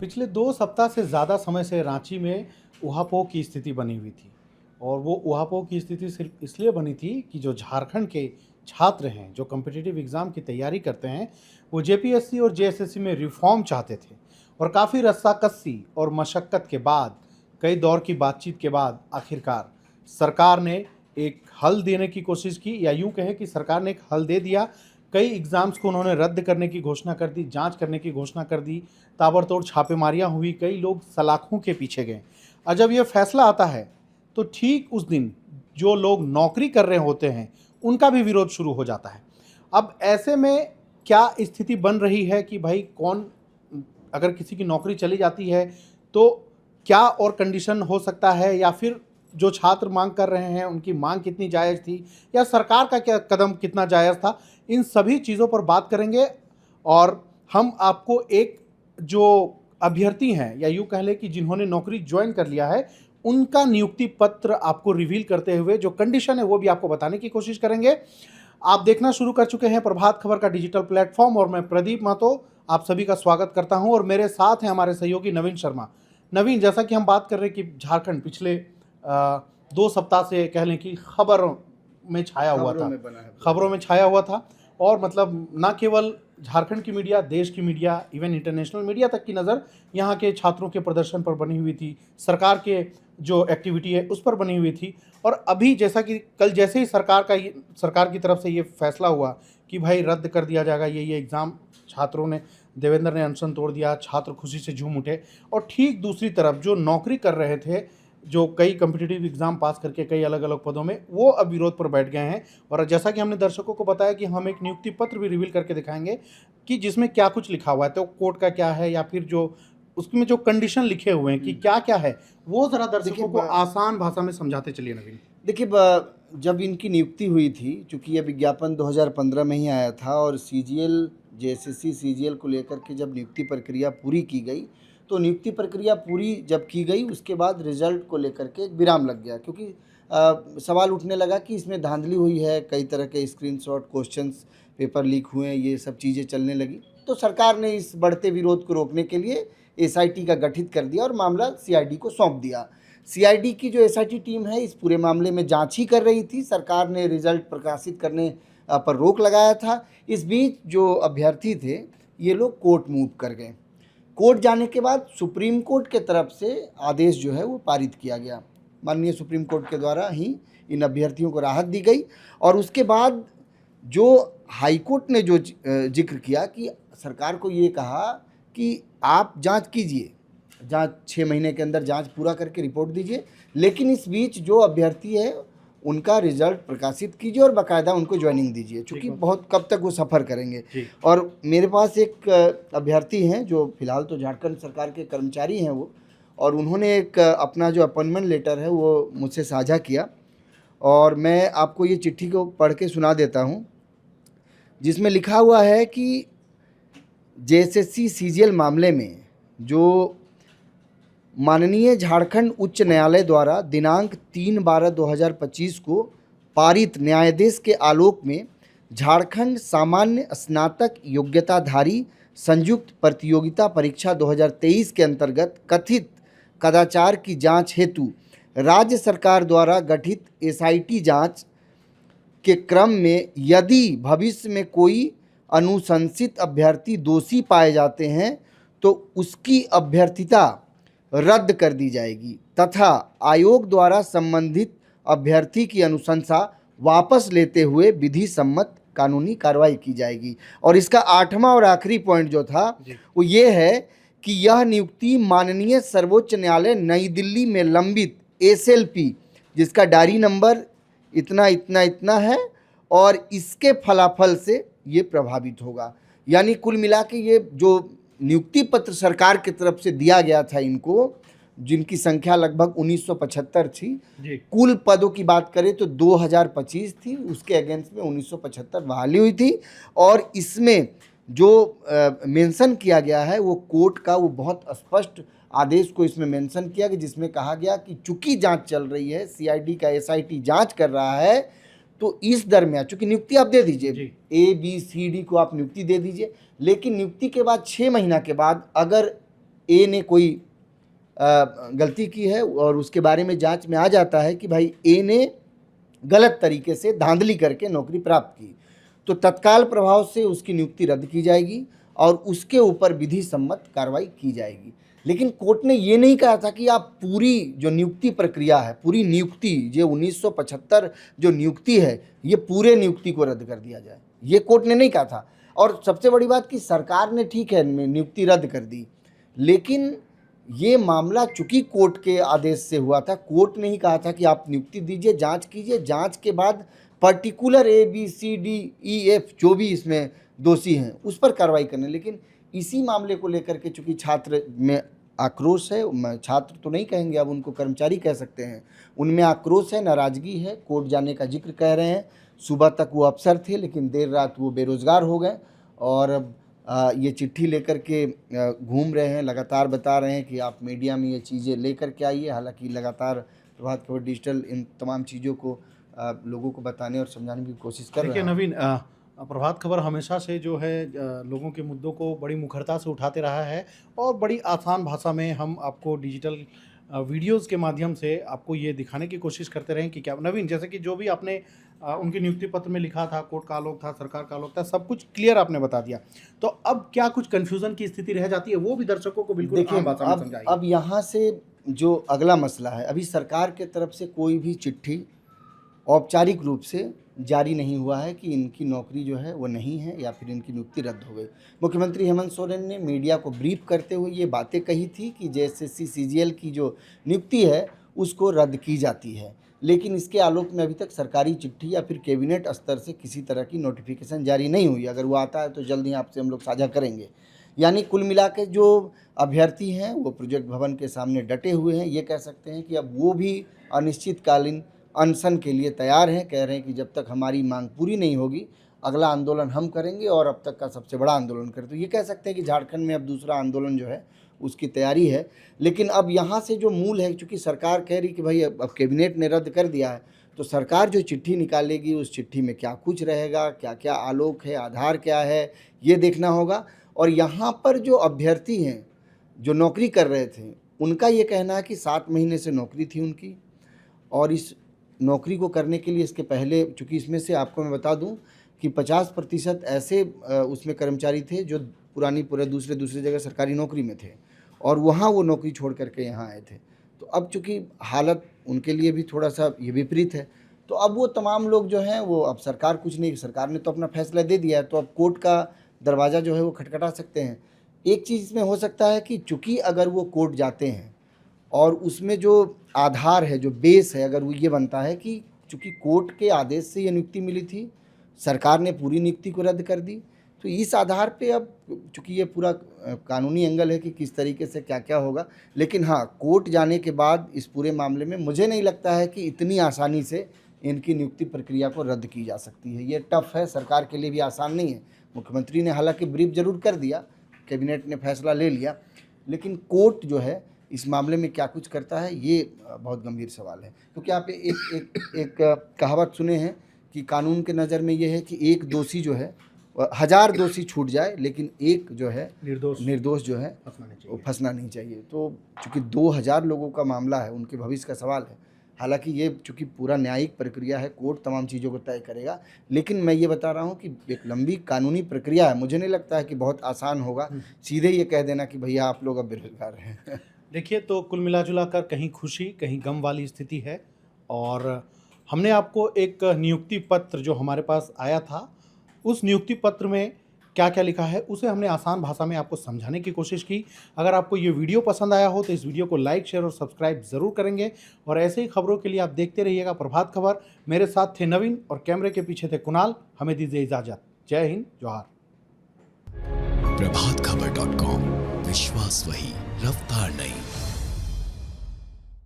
पिछले 2 सप्ताह से ज़्यादा समय से रांची में ऊहापोह की स्थिति बनी हुई थी और वो ऊहापोह की स्थिति सिर्फ इसलिए बनी थी कि जो झारखंड के छात्र हैं, जो कॉम्पिटिटिव एग्ज़ाम की तैयारी करते हैं, वो जेपीएससी और जेएसएससी में रिफ़ॉर्म चाहते थे और काफ़ी रस्साकसी और मशक्क़त के बाद, कई दौर की बातचीत के बाद आखिरकार सरकार ने एक हल देने की कोशिश की या यूँ कहें कि सरकार ने एक हल दे दिया। कई एग्ज़ाम्स को उन्होंने रद्द करने की घोषणा कर दी, जाँच करने की घोषणा कर दी, ताबड़तोड़ छापेमारियाँ हुई, कई लोग सलाखों के पीछे गए। और जब ये फैसला आता है, तो ठीक उस दिन जो लोग नौकरी कर रहे होते हैं, उनका भी विरोध शुरू हो जाता है। अब ऐसे में क्या स्थिति बन रही है कि भाई कौन अगर किसी की नौकरी चली जाती है, तो क्या और कंडीशन हो सकता है या फिर जो छात्र मांग कर रहे हैं, उनकी मांग कितनी जायज़ थी या सरकार का क्या कदम कितना जायज़ था? इन सभी चीज़ों पर बात करेंगे और हम आपको एक जो अभ्यर्थी हैं या यूँ कह लें कि जिन्होंने नौकरी ज्वाइन कर लिया है, उनका नियुक्ति पत्र आपको रिवील करते हुए जो कंडीशन है वो भी आपको बताने की कोशिश करेंगे। आप देखना शुरू कर चुके हैं प्रभात खबर का डिजिटल प्लेटफॉर्म और मैं प्रदीप महतो आप सभी का स्वागत करता हूं और मेरे साथ हैं हमारे सहयोगी नवीन शर्मा। नवीन, जैसा कि हम बात कर रहे हैं कि झारखंड पिछले 2 सप्ताह से कह लें कि खबरों में छाया हुआ था, खबरों में छाया हुआ था और मतलब ना केवल झारखंड की मीडिया, देश की मीडिया, इवन इंटरनेशनल मीडिया तक की नज़र यहाँ के छात्रों के प्रदर्शन पर बनी हुई थी, सरकार के जो एक्टिविटी है उस पर बनी हुई थी। और अभी जैसा कि कल जैसे ही सरकार की तरफ से ये फैसला हुआ कि भाई रद्द कर दिया जाएगा ये एग्ज़ाम, छात्रों ने, देवेंद्र ने अनशन तोड़ दिया, छात्र खुशी से झूम उठे और ठीक दूसरी तरफ जो नौकरी कर रहे थे, जो कई कॉम्पिटिटिव एग्ज़ाम पास करके कई अलग अलग पदों में, वो अब विरोध पर बैठ गए हैं। और जैसा कि हमने दर्शकों को बताया कि हम एक नियुक्ति पत्र भी रिवील करके दिखाएंगे कि जिसमें क्या कुछ लिखा हुआ है, तो कोर्ट का क्या है या फिर जो उसमें जो कंडीशन लिखे हुए हैं कि क्या क्या है, वो ज़रा दर्शकों को आसान भाषा में समझाते चलिए नवीन। देखिए, जब इनकी नियुक्ति हुई थी, चूँकि ये विज्ञापन 2015 में ही आया था और सीजीएल, जेएसएससी सीजीएल को लेकर के जब नियुक्ति प्रक्रिया पूरी की गई, तो नियुक्ति प्रक्रिया पूरी जब की गई उसके बाद रिजल्ट को लेकर के एक विराम लग गया, क्योंकि सवाल उठने लगा कि इसमें धांधली हुई है, कई तरह के स्क्रीनशॉट, क्वेश्चंस, पेपर लीक हुए हैं, ये सब चीज़ें चलने लगी। तो सरकार ने इस बढ़ते विरोध को रोकने के लिए एसआईटी का गठित कर दिया और मामला सीआईडी को सौंप दिया। सीआईडी की जो एसआईटी टीम है इस पूरे मामले में जांच ही कर रही थी। सरकार ने रिजल्ट प्रकाशित करने पर रोक लगाया था। इस बीच जो अभ्यर्थी थे ये लोग कोर्ट मूव कर गए। कोर्ट जाने के बाद सुप्रीम कोर्ट के तरफ से आदेश जो है वो पारित किया गया। माननीय सुप्रीम कोर्ट के द्वारा ही इन अभ्यर्थियों को राहत दी गई और उसके बाद जो हाई कोर्ट ने जो जिक्र किया कि सरकार को ये कहा कि आप जांच कीजिए, जांच 6 महीने के अंदर जांच पूरा करके रिपोर्ट दीजिए, लेकिन इस बीच जो अभ्यर्थी है उनका रिजल्ट प्रकाशित कीजिए और बाकायदा उनको ज्वाइनिंग दीजिए, क्योंकि बहुत कब तक वो सफ़र करेंगे। और मेरे पास एक अभ्यर्थी हैं जो फिलहाल तो झारखंड सरकार के कर्मचारी हैं वो, और उन्होंने एक अपना जो अपॉइंटमेंट लेटर है वो मुझसे साझा किया और मैं आपको ये चिट्ठी को पढ़ के सुना देता हूँ, जिसमें लिखा हुआ है कि जेएसएससी सीजीएल मामले में जो माननीय झारखंड उच्च न्यायालय द्वारा दिनांक 3/12/2025 को पारित न्यायादेश के आलोक में झारखंड सामान्य स्नातक योग्यताधारी संयुक्त प्रतियोगिता परीक्षा 2023 के अंतर्गत कथित कदाचार की जांच हेतु राज्य सरकार द्वारा गठित एसआईटी जांच के क्रम में यदि भविष्य में कोई अनुशंसित अभ्यर्थी दोषी पाए जाते हैं तो उसकी अभ्यर्थिता रद्द कर दी जाएगी तथा आयोग द्वारा संबंधित अभ्यर्थी की अनुशंसा वापस लेते हुए विधि सम्मत कानूनी कार्रवाई की जाएगी। और इसका 8वां और आखिरी पॉइंट जो था वो ये है कि यह नियुक्ति माननीय सर्वोच्च न्यायालय नई दिल्ली में लंबित एसएलपी, जिसका डायरी नंबर इतना इतना इतना है, और इसके फलाफल से ये प्रभावित होगा। यानी कुल मिला के ये जो नियुक्ति पत्र सरकार की तरफ से दिया गया था इनको, जिनकी संख्या लगभग 1975 थी, कुल पदों की बात करें तो 2025 थी, उसके अगेंस्ट में 1975 बहाली हुई थी। और इसमें जो मेंशन किया गया है वो कोर्ट का वो बहुत स्पष्ट आदेश को इसमें मेंशन किया कि जिसमें कहा गया कि चूंकि जांच चल रही है, सीआईडी का एसआईटी जांच कर रहा है, तो इस दरमियान चूंकि नियुक्ति आप दे दीजिए, A B C D को आप नियुक्ति दे दीजिए, लेकिन नियुक्ति के बाद 6 महीना के बाद अगर ए ने कोई गलती की है और उसके बारे में जांच में आ जाता है कि भाई ए ने गलत तरीके से धांधली करके नौकरी प्राप्त की, तो तत्काल प्रभाव से उसकी नियुक्ति रद्द की जाएगी और उसके ऊपर विधि सम्मत कार्रवाई की जाएगी। लेकिन कोर्ट ने ये नहीं कहा था कि आप पूरी जो नियुक्ति प्रक्रिया है, पूरी नियुक्ति, जो 1975 जो नियुक्ति है, ये पूरे नियुक्ति को रद्द कर दिया जाए, ये कोर्ट ने नहीं कहा था। और सबसे बड़ी बात कि सरकार ने ठीक है नियुक्ति रद्द कर दी, लेकिन ये मामला चूंकि कोर्ट के आदेश से हुआ था, कोर्ट ने ही कहा था कि आप नियुक्ति दीजिए, जांच कीजिए, जांच के बाद पर्टिकुलर ABCDEF जो भी इसमें दोषी हैं उस पर कार्रवाई करने। लेकिन इसी मामले को लेकर के चूंकि छात्र में आक्रोश है, छात्र तो नहीं कहेंगे, अब उनको कर्मचारी कह सकते हैं, उनमें आक्रोश है, नाराज़गी है, कोर्ट जाने का जिक्र कह रहे हैं। सुबह तक वो अफसर थे लेकिन देर रात वो बेरोज़गार हो गए और ये चिट्ठी लेकर के घूम रहे हैं, लगातार बता रहे हैं कि आप मीडिया में ये चीज़ें लेकर के आइए। हालांकि लगातार प्रभात खबर डिजिटल इन तमाम चीज़ों को लोगों को बताने और समझाने की कोशिश कर रहे देखिए हैं। नवीन, प्रभात खबर हमेशा से जो है लोगों के मुद्दों को बड़ी मुखरता से उठाते रहा है और बड़ी आसान भाषा में हम आपको डिजिटल वीडियोस के माध्यम से आपको ये दिखाने की कोशिश करते रहे कि क्या नवीन, जैसे कि जो भी आपने उनके नियुक्ति पत्र में लिखा था, कोर्ट का आलोक था, सरकार का आलोक था, सब कुछ क्लियर आपने बता दिया। तो अब क्या कुछ कन्फ्यूजन की स्थिति रह जाती है, वो भी दर्शकों को बिल्कुल देखिए, आम भाषा में समझाइए। अब यहाँ से जो अगला मसला है, अभी सरकार के तरफ से कोई भी चिट्ठी औपचारिक रूप से जारी नहीं हुआ है कि इनकी नौकरी जो है वो नहीं है या फिर इनकी नियुक्ति रद्द हो गई। मुख्यमंत्री हेमंत सोरेन ने मीडिया को ब्रीफ करते हुए ये बातें कही थी कि JSSC CGL की जो नियुक्ति है उसको रद्द की जाती है, लेकिन इसके आलोक में अभी तक सरकारी चिट्ठी या फिर कैबिनेट स्तर से किसी तरह की नोटिफिकेशन जारी नहीं हुई। अगर वो आता है तो जल्द ही आपसे हम लोग साझा करेंगे। यानी कुल मिला के जो अभ्यर्थी हैं वो प्रोजेक्ट भवन के सामने डटे हुए हैं। ये कह सकते हैं कि अब वो भी अनिश्चितकालीन अनशन के लिए तैयार हैं, कह रहे हैं कि जब तक हमारी मांग पूरी नहीं होगी अगला आंदोलन हम करेंगे और अब तक का सबसे बड़ा आंदोलन करें। तो ये कह सकते हैं कि झारखंड में अब दूसरा आंदोलन जो है उसकी तैयारी है। लेकिन अब यहाँ से जो मूल है, चूँकि सरकार कह रही कि भाई अब कैबिनेट ने रद्द कर दिया है, तो सरकार जो चिट्ठी निकालेगी उस चिट्ठी में क्या कुछ रहेगा, क्या क्या आलोक है, आधार क्या है, ये देखना होगा। और यहाँ पर जो अभ्यर्थी हैं जो नौकरी कर रहे थे, उनका ये कहना है कि 7 महीने से नौकरी थी उनकी, और इस नौकरी को करने के लिए इसके पहले, चूँकि इसमें से आपको मैं बता दूं कि 50% ऐसे उसमें कर्मचारी थे जो पूरे दूसरे जगह सरकारी नौकरी में थे और वहाँ वो नौकरी छोड़ करके यहाँ आए थे। तो अब चूँकि हालत उनके लिए भी थोड़ा सा ये विपरीत है, तो अब वो तमाम लोग जो हैं वो, अब सरकार कुछ नहीं, सरकार ने तो अपना फैसला दे दिया है, तो अब कोर्ट का दरवाज़ा जो है वो खटखटा सकते हैं। एक चीज़ इसमें हो सकता है कि चूँकि अगर वो कोर्ट जाते हैं और उसमें जो आधार है, जो बेस है, अगर वो ये बनता है कि चूँकि कोर्ट के आदेश से ये नियुक्ति मिली थी, सरकार ने पूरी नियुक्ति को रद्द कर दी, तो इस आधार पे अब चूँकि ये पूरा कानूनी एंगल है कि किस तरीके से क्या क्या होगा। लेकिन हाँ, कोर्ट जाने के बाद इस पूरे मामले में मुझे नहीं लगता है कि इतनी आसानी से इनकी नियुक्ति प्रक्रिया को रद्द की जा सकती है। ये टफ है, सरकार के लिए भी आसान नहीं है। मुख्यमंत्री ने हालांकि ब्रीफ जरूर कर दिया, कैबिनेट ने फैसला ले लिया, लेकिन कोर्ट जो है इस मामले में क्या कुछ करता है, ये बहुत गंभीर सवाल है। क्योंकि आप एक कहावत सुने हैं कि कानून के नज़र में ये है कि एक दोषी जो है, 1000 दोषी छूट जाए लेकिन एक जो है निर्दोष जो है वो फंसना नहीं चाहिए। तो चूँकि 2000 लोगों का मामला है, उनके भविष्य का सवाल है। हालांकि ये चूँकि पूरा न्यायिक प्रक्रिया है, कोर्ट तमाम चीज़ों को तय करेगा, लेकिन मैं ये बता रहा हूँ कि एक लंबी कानूनी प्रक्रिया है। मुझे नहीं लगता है कि बहुत आसान होगा सीधे ये कह देना कि भैया आप लोग अब बेरोजगार हैं। देखिए, तो कुल मिला जुला कर कहीं खुशी कहीं गम वाली स्थिति है। और हमने आपको एक नियुक्ति पत्र जो हमारे पास आया था, उस नियुक्ति पत्र में क्या क्या लिखा है उसे हमने आसान भाषा में आपको समझाने की कोशिश की। अगर आपको ये वीडियो पसंद आया हो तो इस वीडियो को लाइक, शेयर और सब्सक्राइब ज़रूर करेंगे। और ऐसे ही खबरों के लिए आप देखते रहिएगा प्रभात खबर। मेरे साथ थे नवीन और कैमरे के पीछे थे कुणाल। हमें दीजिए इजाज़त। जय हिंद, जोहार। प्रभातखबर.com, विश्वास वही, रफ्तार नहीं।